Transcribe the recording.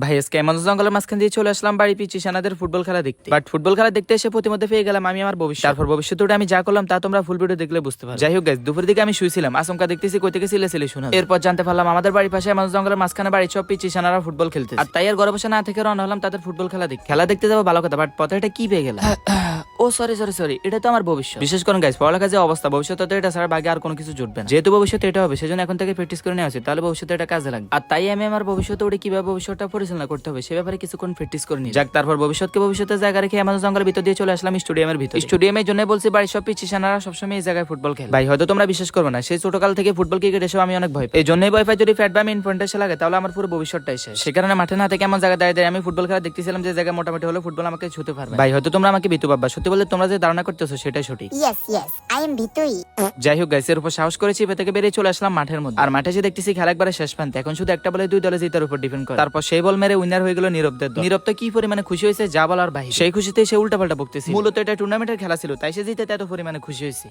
ভাই আজকে এমন জঙ্গলের মাঝখান দিয়ে চলে আসলাম বাড়ি পিছিয়ে সেনাদের ফুটবল খেলা দেখতে। বাট ফুটবল খেলা দেখতে এসে প্রতিমধ্যে পেয়ে গেলাম আমি আমার ভবিষ্যৎ। তারপর ভবিষ্যতে আমি যা করলাম তা তোমরা ফুল ভিডিও দেখলে বুঝতে পারবে। যাই হোক গাইস, দুপুর দিকে আমি শুয়েছিলাম, আচমকা দেখতেছি কই থেকে সিলে শোনা। এরপর জানতে পারলাম আমাদের বাড়ির পাশে এমন জঙ্গলের মাঝখানে বাড়ি সব পিছিয়ে সেনারা ফুটবল খেলতে। আর তাই আর ঘরে বসে না থেকে রওনা হলাম তাদের ফুটবল খেলা দেখতে যাবো ভালো কথা, বাট পথে এটা কি পেয়ে গেলাম। ও সরি, এটা তো আমার ভবিষ্যৎ। বিশেষ করে গাইস পড়ালেখা যে অবস্থা, ভবিষ্যতে তো এটা ছাড়া বাকি আর কোনো কিছু জুটবে না। যেহেতু ভবিষ্যতে এটা হবে, সেজন্য এখন থেকে প্র্যাকটিস করে নেওয়া উচিত, তাহলে ভবিষ্যতে এটা কাজে লাগবে। আর তাই আমি আমার ভবিষ্যতে ওটা কিভাবে ভবিষ্যৎটা পরিচালনা করতে হবে সে ব্যাপারে কিছুক্ষণ প্র্যাকটিস করে নিই। যাক, তারপর ভবিষ্যতের জায়গা রেখে আমাদের জঙ্গলের ভিতর দিয়ে চলে আসলাম স্টেডিয়ামের ভিতর। স্টেডিয়ামের জন্য বলছি বাড়ির সব পিছিয়ে সেনারা সবসময় এই জায়গায় ফুটবল খেলে। ভাই হয়তো তোমরা বিশ্বাস করবে না, সেই ছোটকাল থেকে ফুটবল ক্রিকেট এসব আমি অনেক ভয় পাই। এই জন্যই ভয় পাই যদি ফ্যাট বা ইনফ্লুয়েন্সা লাগে তাহলে আমার পুরো ভবিষ্যৎটাই শেষ। সে কারণে মাঠে না থেকে আমার জায়গায় দাঁড়িয়ে আমি ফুটবল খেলা দেখতেছিলাম, যে জায়গায় মোটামুটি হলো ফুটবল আমাকে ছুতে পারবে। ভাই হয়তো তোমরা আমাকে ভীতু ভাববা, সত্যি বলতে তোমরা যে ধারণা করতেছো সেটাই সঠিক। Yes, I am Vitui. যাই হোক গাইস, এর উপর সাহস করেছি থেকে বেরিয়ে চলে আসলাম মাঠের মধ্যে। আর মাঠে এসে দেখতেছি খেলা একবারে শেষ প্রান্তে, এখন শুধু একটা বলে দুই দলে জেতার উপর ডিপেন্ড করে। তারপর সেই বল মেরে উইনার হয়ে গেল নীরবদের দল। নীরব তো কি পরিমাণে খুশি হয়েছে যা বলার ভাই, সেই খুশিতে সে উল্টাপাল্টা বকতেছে। মূলত এটা টুর্নামেন্টের খেলা ছিল, তাই সে জিতে এত পরিমাণে খুশি হয়েছে।